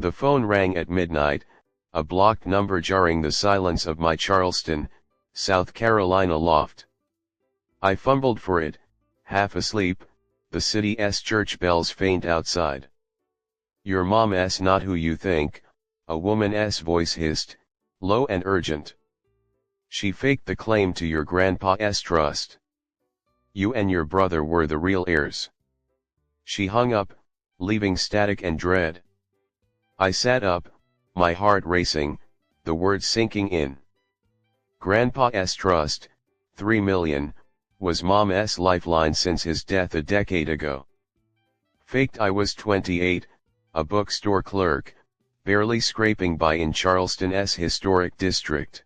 The phone rang at midnight, a blocked number jarring the silence of my Charleston, South Carolina loft. I fumbled for it, half asleep, the city's church bells faint outside. "Your mom's not who you think," a woman's voice hissed, low and urgent. "She faked the claim to your grandpa's trust. You and your brother were the real heirs." She hung up, leaving static and dread. I sat up, my heart racing, the words sinking in. Grandpa's trust, $3 million, was Mom's lifeline since his death a decade ago. Faked. I was 28, a bookstore clerk, barely scraping by in Charleston's historic district.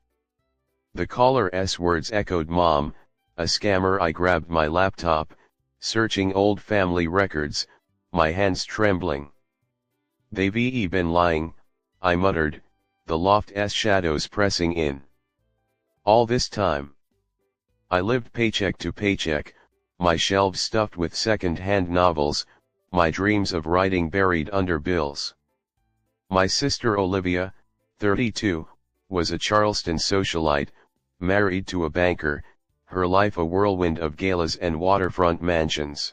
The caller's words echoed, "Mom, a scammer." I grabbed my laptop, searching old family records, my hands trembling. "They've been lying," I muttered, the loft's shadows pressing in. "All this time." I lived paycheck to paycheck, my shelves stuffed with second-hand novels, my dreams of writing buried under bills. My sister Olivia, 32, was a Charleston socialite, married to a banker, her life a whirlwind of galas and waterfront mansions.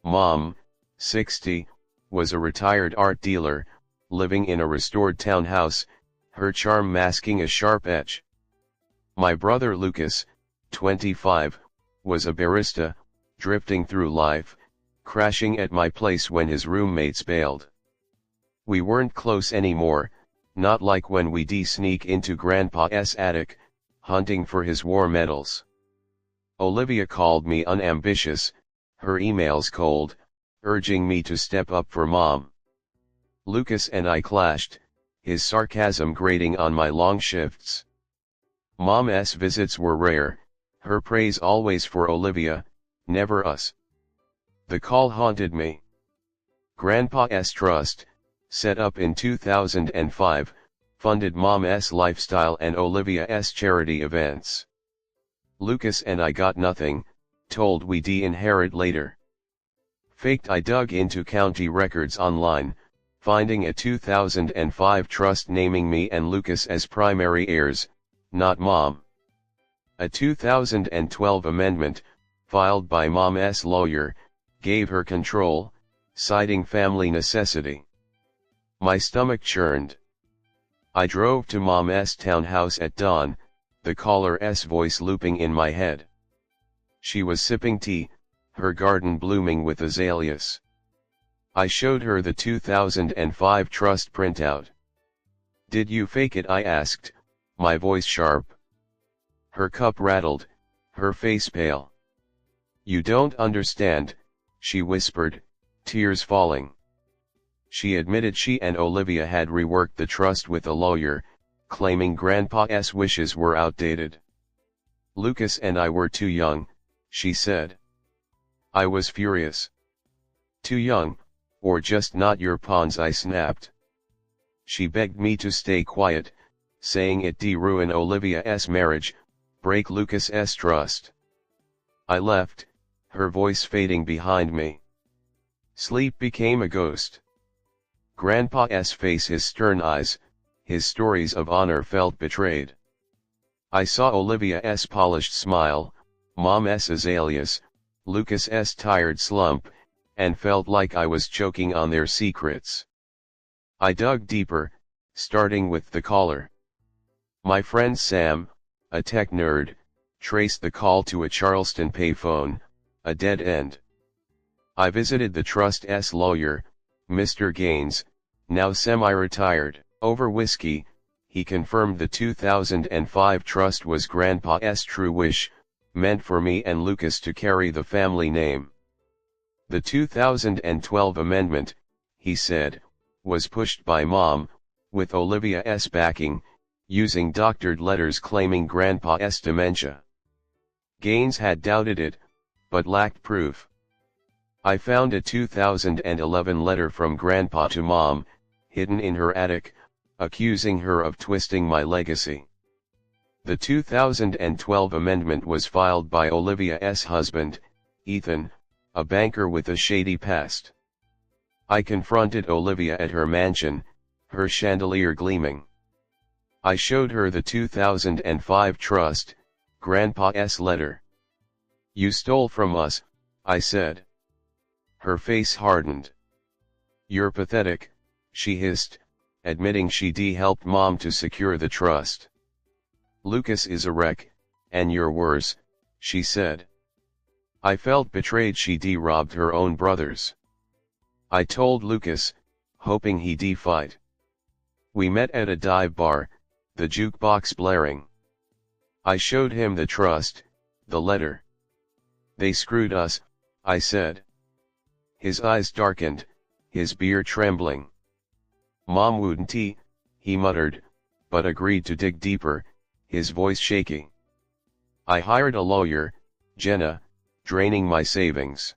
Mom, 60, was a retired art dealer, living in a restored townhouse, her charm masking a sharp edge. My brother Lucas, 25, was a barista, drifting through life, crashing at my place when his roommates bailed. We weren't close anymore, not like when we'd sneak into Grandpa's attic, hunting for his war medals. Olivia called me unambitious, her emails cold, urging me to step up for Mom. Lucas and I clashed, his sarcasm grating on my long shifts. Mom's visits were rare, her praise always for Olivia, never us. The call haunted me. Grandpa's trust, set up in 2005, funded Mom's lifestyle and Olivia's charity events. Lucas and I got nothing, told we'd inherit later. Faked. I dug into county records online, finding a 2005 trust naming me and Lucas as primary heirs, not Mom. A 2012 amendment, filed by Mom's lawyer, gave her control, citing family necessity. My stomach churned. I drove to Mom's townhouse at dawn, the caller's voice looping in my head. She was sipping tea, her garden blooming with azaleas. I showed her the 2005 trust printout. "Did you fake it?" I asked, my voice sharp. Her cup rattled, her face pale. "You don't understand," she whispered, tears falling. She admitted she and Olivia had reworked the trust with a lawyer, claiming Grandpa's wishes were outdated. "Lucas and I were too young," she said. I was furious. "Too young, or just not your pawns?" I snapped. She begged me to stay quiet, saying it'd ruin Olivia's marriage, break Lucas's trust. I left, her voice fading behind me. Sleep became a ghost. Grandpa's face, his stern eyes, his stories of honor felt betrayed. I saw Olivia's polished smile, Mom's azaleas, Lucas's tired slump, and felt like I was choking on their secrets. I dug deeper, starting with the caller. My friend Sam, a tech nerd, traced the call to a Charleston payphone, a dead end. I visited the trust's lawyer, Mr. Gaines, now semi-retired. Over whiskey, he confirmed the 2005 trust was Grandpa's true wish, meant for me and Lucas to carry the family name. The 2012 amendment, he said, was pushed by Mom, with Olivia's backing, using doctored letters claiming Grandpa's dementia. Gaines had doubted it, but lacked proof. I found a 2011 letter from Grandpa to Mom, hidden in her attic, accusing her of twisting my legacy. The 2012 amendment was filed by Olivia's husband, Ethan, a banker with a shady past. I confronted Olivia at her mansion, her chandelier gleaming. I showed her the 2005 trust, Grandpa's letter. "You stole from us," I said. Her face hardened. "You're pathetic," she hissed, admitting she'd helped Mom to secure the trust. "Lucas is a wreck, and you're worse," she said. I felt betrayed. She'd robbed her own brothers. I told Lucas, hoping he'd fight. We met at a dive bar, the jukebox blaring. I showed him the trust, the letter. "They screwed us," I said. His eyes darkened, his beard trembling. "Mom wouldn't," he muttered, but agreed to dig deeper, his voice shaking. I hired a lawyer, Jenna, draining my savings.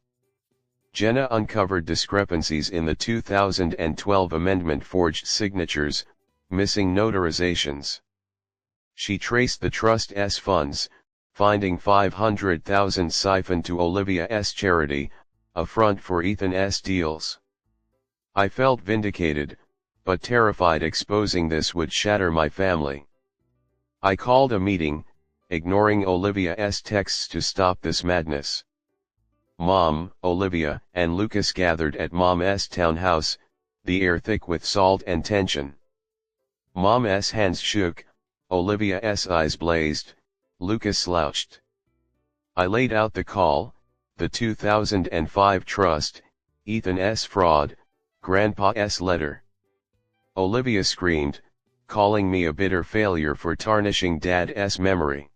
Jenna uncovered discrepancies in the 2012 amendment: forged signatures, missing notarizations. She traced the trust's funds, finding $500,000 siphoned to Olivia's charity, a front for Ethan's deals. I felt vindicated, but terrified exposing this would shatter my family. I called a meeting, ignoring Olivia's texts to stop this madness. Mom, Olivia, and Lucas gathered at Mom's townhouse, the air thick with salt and tension. Mom's hands shook, Olivia's eyes blazed, Lucas slouched. I laid out the call: the 2005 trust, Ethan's fraud, Grandpa's letter. Olivia screamed, calling me a bitter failure for tarnishing Dad's memory.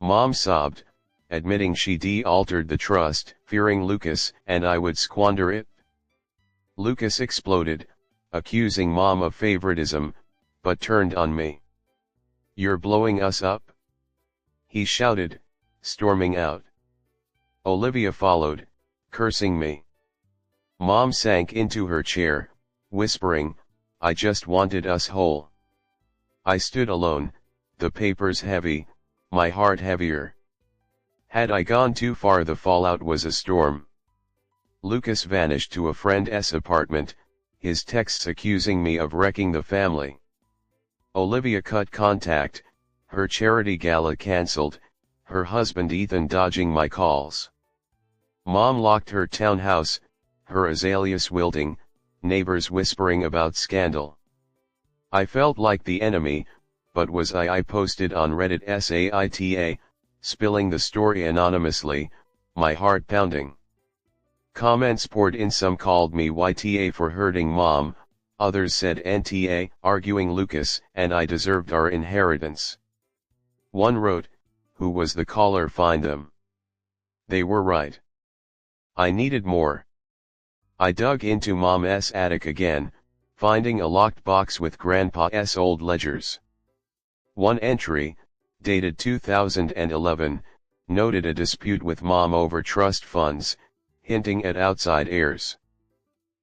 Mom sobbed, admitting she'd altered the trust, fearing Lucas and I would squander it. Lucas exploded, accusing Mom of favoritism, but turned on me. "You're blowing us up?" he shouted, storming out. Olivia followed, cursing me. Mom sank into her chair, whispering, "I just wanted us whole." I stood alone, the papers heavy, my heart heavier. Had I gone too far? The fallout was a storm. Lucas vanished to a friend's apartment, his texts accusing me of wrecking the family. Olivia cut contact, her charity gala cancelled, her husband Ethan dodging my calls. Mom locked her townhouse, her azaleas wilting, neighbors whispering about scandal. I felt like the enemy, but was I posted on Reddit's AITA, spilling the story anonymously, my heart pounding. Comments poured in. Some called me YTA for hurting Mom, others said NTA, arguing Lucas and I deserved our inheritance. One wrote, "Who was the caller? Find them." They were right. I needed more. I dug into Mom's attic again, finding a locked box with Grandpa's old ledgers. One entry, dated 2011, noted a dispute with Mom over trust funds, hinting at outside heirs.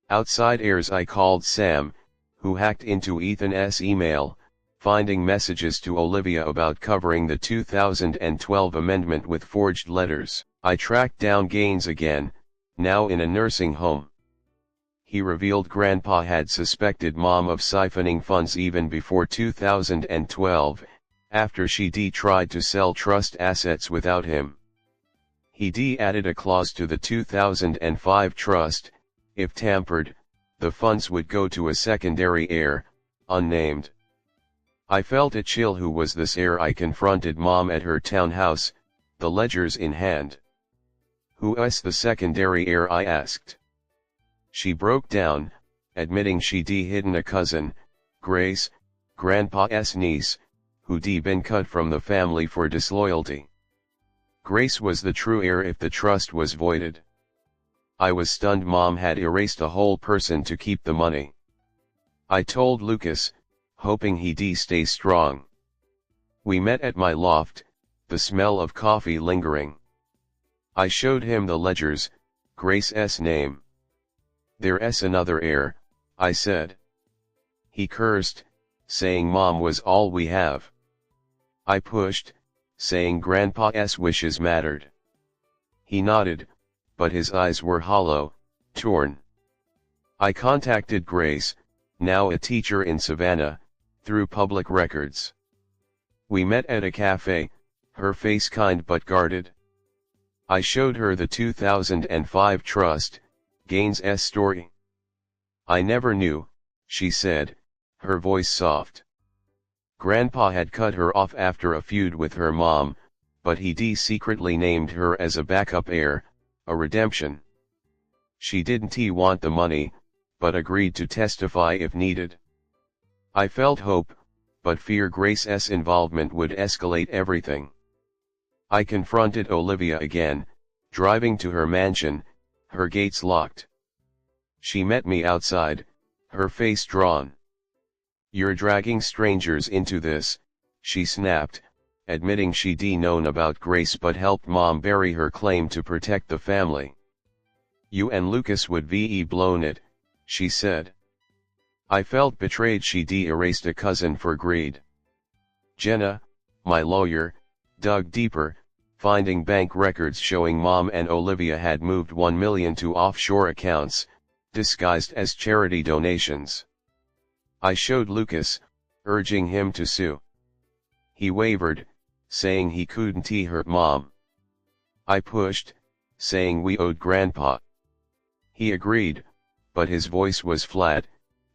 Outside heirs. I called Sam, who hacked into Ethan's email, finding messages to Olivia about covering the 2012 amendment with forged letters. I tracked down Gaines again, now in a nursing home. He revealed Grandpa had suspected Mom of siphoning funds even before 2012, after she'd tried to sell trust assets without him. He'd added a clause to the 2005 trust: if tampered, the funds would go to a secondary heir, unnamed. I felt a chill. Who was this heir? I confronted Mom at her townhouse, the ledgers in hand. "Who's the secondary heir?" I asked. She broke down, admitting she'd hidden a cousin, Grace, Grandpa's niece, who'd been cut from the family for disloyalty. Grace was the true heir if the trust was voided. I was stunned. Mom had erased a whole person to keep the money. I told Lucas, hoping he'd stay strong. We met at my loft, the smell of coffee lingering. I showed him the ledgers, Grace's name. "There's another heir," I said. He cursed, saying Mom was all we have. I pushed, saying Grandpa's wishes mattered. He nodded, but his eyes were hollow, torn. I contacted Grace, now a teacher in Savannah, through public records. We met at a cafe, her face kind but guarded. I showed her the 2005 Trust, Gaines' story. I never knew, she said, her voice soft. Grandpa had cut her off after a feud with her mom, but he secretly named her as a backup heir, a redemption. She didn't want the money, but agreed to testify if needed. I felt hope, but fear Grace's involvement would escalate everything. I confronted Olivia again, driving to her mansion, her gates locked. She met me outside, her face drawn. "You're dragging strangers into this," she snapped, admitting she'd known about Grace but helped Mom bury her claim to protect the family. "You and Lucas would ve blown it," she said. I felt betrayed. She'd erased a cousin for greed. Jenna, my lawyer, dug deeper, finding bank records showing Mom and Olivia had moved $1 million to offshore accounts, disguised as charity donations. I showed Lucas, urging him to sue. He wavered, saying he couldn't hurt Mom. I pushed, saying we owed Grandpa. He agreed, but his voice was flat,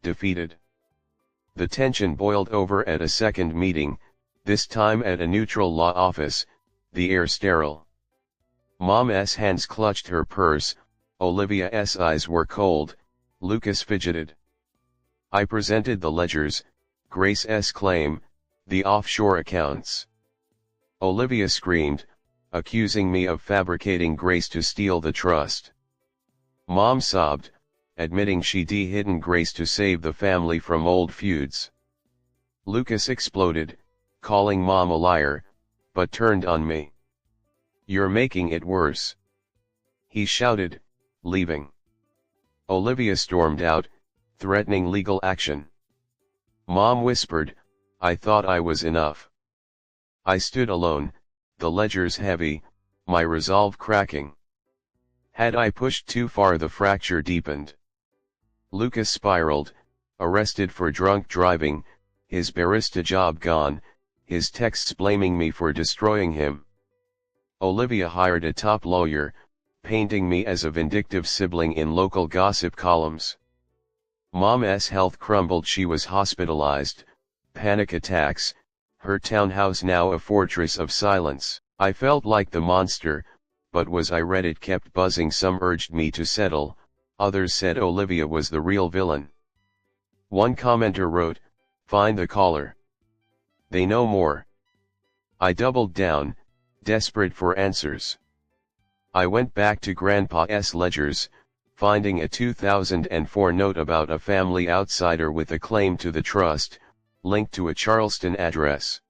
defeated. The tension boiled over at a second meeting, this time at a neutral law office, the air sterile. Mom's hands clutched her purse, Olivia's eyes were cold, Lucas fidgeted. I presented the ledgers, Grace's claim, the offshore accounts. Olivia screamed, accusing me of fabricating Grace to steal the trust. Mom sobbed, admitting she'd hidden Grace to save the family from old feuds. Lucas exploded, calling Mom a liar, but turned on me. "You're making it worse," he shouted, leaving. Olivia stormed out, threatening legal action. Mom whispered, "I thought I was enough." I stood alone, the ledgers heavy, my resolve cracking. Had I pushed too far, the fracture deepened. Lucas spiraled, arrested for drunk driving, his barista job gone, his texts blaming me for destroying him. Olivia hired a top lawyer, painting me as a vindictive sibling in local gossip columns. Mom's health crumbled. She was hospitalized, panic attacks, her townhouse now a fortress of silence. I felt like the monster, but was I? Reddit kept buzzing. Some urged me to settle, others said Olivia was the real villain. One commenter wrote, "Find the caller. They know more." I doubled down, desperate for answers. I went back to Grandpa's ledgers, finding a 2004 note about a family outsider with a claim to the trust, linked to a Charleston address.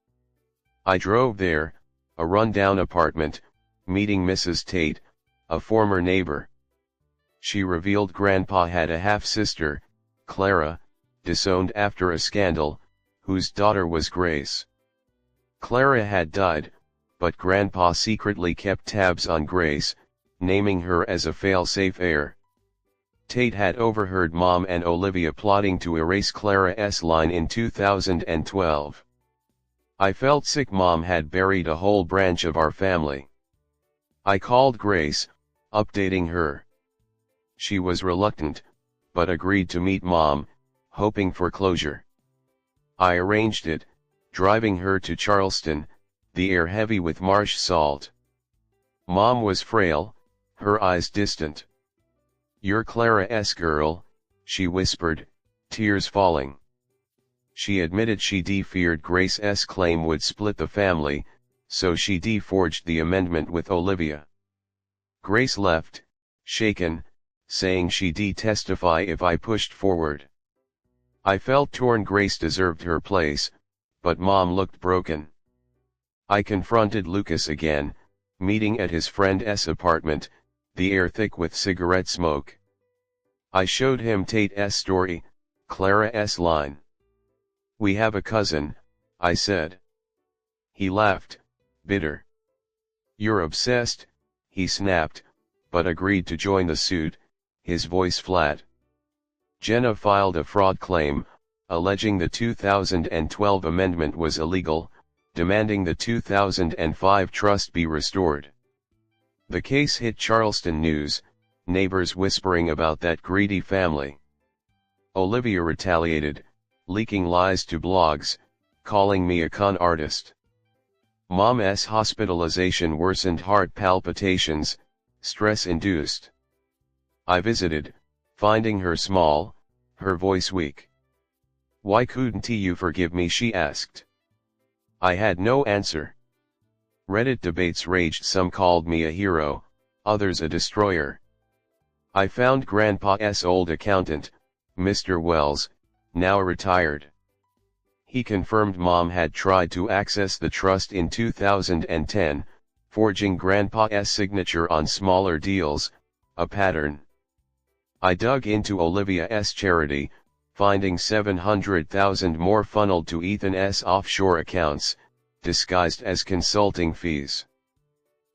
I drove there, a rundown apartment, meeting Mrs. Tate, a former neighbor. She revealed Grandpa had a half-sister, Clara, disowned after a scandal, whose daughter was Grace. Clara had died, but Grandpa secretly kept tabs on Grace, naming her as a fail-safe heir. Tate had overheard Mom and Olivia plotting to erase Clara's line in 2012. I felt sick. Mom had buried a whole branch of our family. I called Grace, updating her. She was reluctant, but agreed to meet Mom, hoping for closure. I arranged it, driving her to Charleston, the air heavy with marsh salt. Mom was frail, her eyes distant. "You're Clara's girl," she whispered, tears falling. She admitted she feared Grace's claim would split the family, so she forged the amendment with Olivia. Grace left, shaken, saying she'd testify if I pushed forward. I felt torn. Grace deserved her place, but Mom looked broken. I confronted Lucas again, meeting at his friend's apartment, the air thick with cigarette smoke. I showed him Tate's story, Clara's line. "We have a cousin," I said. He laughed, bitter. "You're obsessed," he snapped, but agreed to join the suit, his voice flat. Jenna filed a fraud claim, alleging the 2012 amendment was illegal, demanding the 2005 trust be restored. The case hit Charleston news, neighbors whispering about that greedy family. Olivia retaliated, leaking lies to blogs, calling me a con artist. Mom's hospitalization worsened heart palpitations, stress-induced. I visited, finding her small, her voice weak. "Why couldn't you forgive me?" she asked. I had no answer. Reddit debates raged. Some called me a hero, others a destroyer. I found Grandpa's old accountant, Mr. Wells, now retired. He confirmed Mom had tried to access the trust in 2010, forging Grandpa's signature on smaller deals, a pattern. I dug into Olivia's charity, finding $700,000 more funneled to Ethan's offshore accounts, disguised as consulting fees.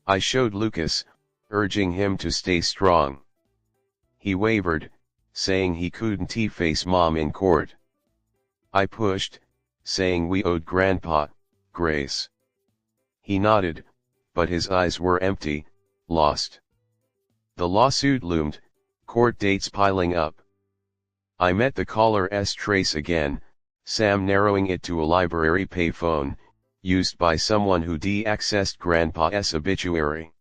I showed Lucas, urging him to stay strong. He wavered, saying he couldn't face Mom in court. I pushed, saying we owed Grandpa grace. He nodded, but his eyes were empty, lost. The lawsuit loomed, court dates piling up. I met the caller's trace again, Sam narrowing it to a library payphone, used by someone who de-accessed Grandpa's obituary.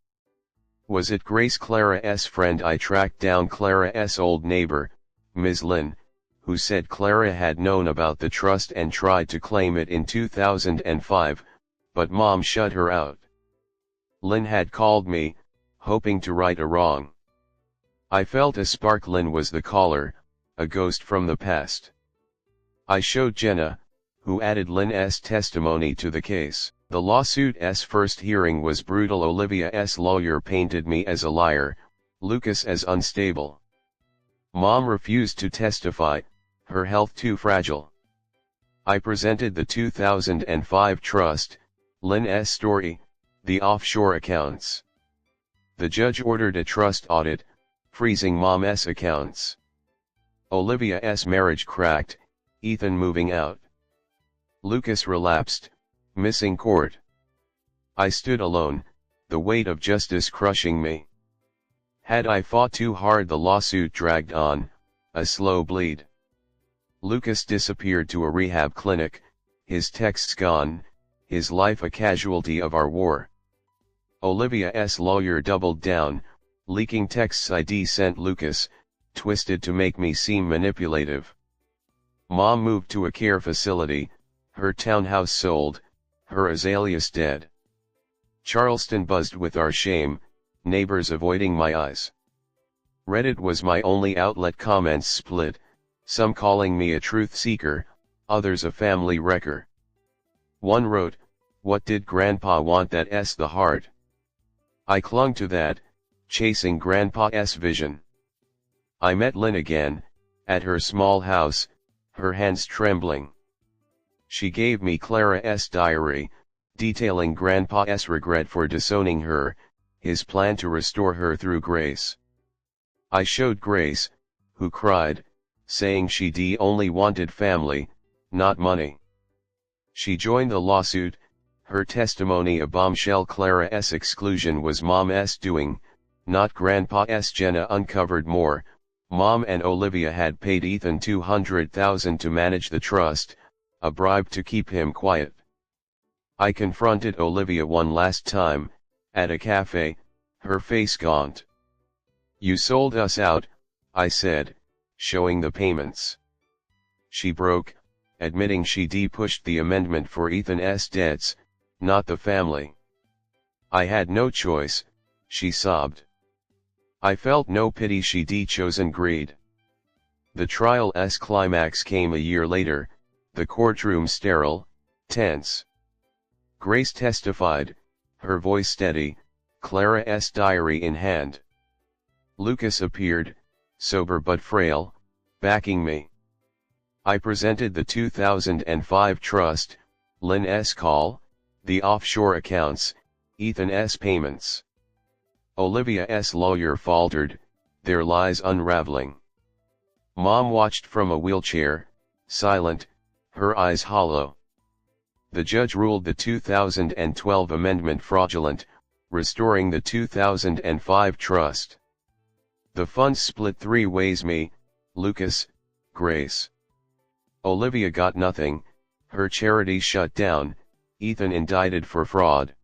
Was it Grace, Clara's friend? I tracked down Clara's old neighbor, Ms. Lynn, who said Clara had known about the trust and tried to claim it in 2005, but Mom shut her out. Lynn had called me, hoping to right a wrong. I felt a spark. Lynn was the caller, a ghost from the past. I showed Jenna, who added Lynn's testimony to the case. The lawsuit's first hearing was brutal. Olivia's lawyer painted me as a liar, Lucas as unstable. Mom refused to testify, her health too fragile. I presented the 2005 trust, Lynn's story, the offshore accounts. The judge ordered a trust audit, freezing Mom's accounts. Olivia's marriage cracked, Ethan moving out. Lucas relapsed, missing court. I stood alone, the weight of justice crushing me. Had I fought too hard? The lawsuit dragged on, a slow bleed. Lucas disappeared to a rehab clinic, his texts gone, his life a casualty of our war. Olivia's lawyer doubled down, leaking texts I'd sent Lucas, twisted to make me seem manipulative. Mom moved to a care facility, her townhouse sold, her azaleas dead. Charleston buzzed with our shame, neighbors avoiding my eyes. Reddit was my only outlet. Comments split, some calling me a truth seeker, others a family wrecker. One wrote, "What did Grandpa want? That's the heart." I clung to that, chasing Grandpa's vision. I met Lynn again, at her small house, her hands trembling. She gave me Clara's diary, detailing Grandpa's regret for disowning her, his plan to restore her through grace. I showed Grace, who cried, saying she only wanted family, not money. She joined the lawsuit, her testimony a bombshell. Clara's exclusion was Mom's doing, not Grandpa's. Jenna uncovered more. Mom and Olivia had paid Ethan $200,000 to manage the trust, a bribe to keep him quiet. I confronted Olivia one last time, at a cafe, her face gaunt. "You sold us out," I said, showing the payments. She broke, admitting she pushed the amendment for Ethan's debts, not the family. "I had no choice," she sobbed. I felt no pity. She chosen greed. The trial's climax came a year later, the courtroom sterile, tense. Grace testified, her voice steady, Clara's diary in hand. Lucas appeared, sober but frail, backing me. I presented the 2005 trust, Lynn's call, the offshore accounts, Ethan's payments. Olivia's lawyer faltered, their lies unraveling. Mom watched from a wheelchair, silent, her eyes hollow. The judge ruled the 2012 amendment fraudulent, restoring the 2005 trust. The funds split 3 ways: me, Lucas, Grace. Olivia got nothing, her charity shut down, Ethan indicted for fraud.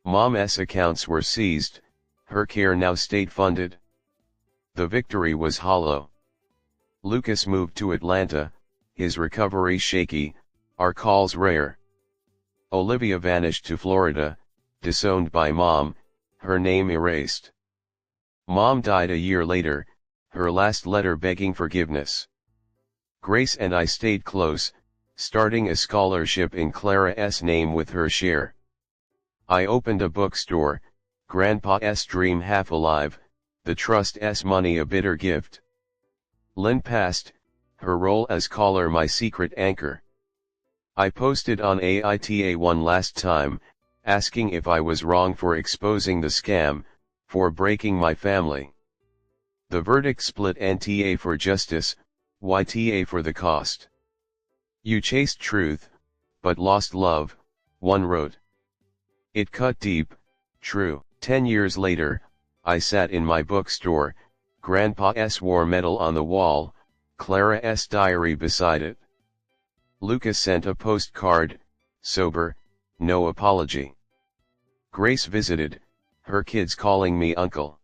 Mom's accounts were seized, her care now state-funded. The victory was hollow. Lucas moved to Atlanta, his recovery shaky, our calls rare. Olivia vanished to Florida, disowned by Mom, her name erased. Mom died a year later, her last letter begging forgiveness. Grace and I stayed close, starting a scholarship in Clara's name with her share. I opened a bookstore, Grandpa's dream half alive, the trust's money a bitter gift. Lynn passed, her role as caller my secret anchor. I posted on AITA one last time, asking if I was wrong for exposing the scam, for breaking my family. The verdict split NTA for justice, YTA for the cost. You chased truth, but lost love, one wrote. It cut deep, true. 10 years later, I sat in my bookstore, Grandpa's war medal on the wall, Clara's diary beside it. Lucas sent a postcard, sober, no apology. Grace visited, her kids calling me uncle.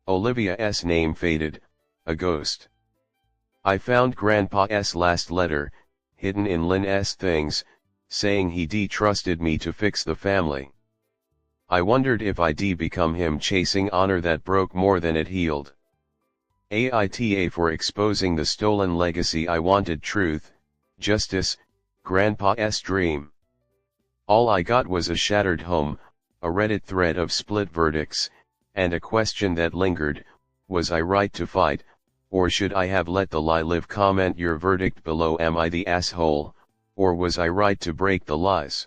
Olivia's name faded, a ghost. I found Grandpa's last letter, hidden in Lynn's things, saying he trusted me to fix the family. I wondered if I'd become him, chasing honor that broke more than it healed. AITA for exposing the stolen legacy. I wanted truth, justice, Grandpa's dream. All I got was a shattered home, a Reddit thread of split verdicts, and a question that lingered: was I right to fight, or should I have let the lie live? Comment your verdict below. Am I the asshole, or was I right to break the lies?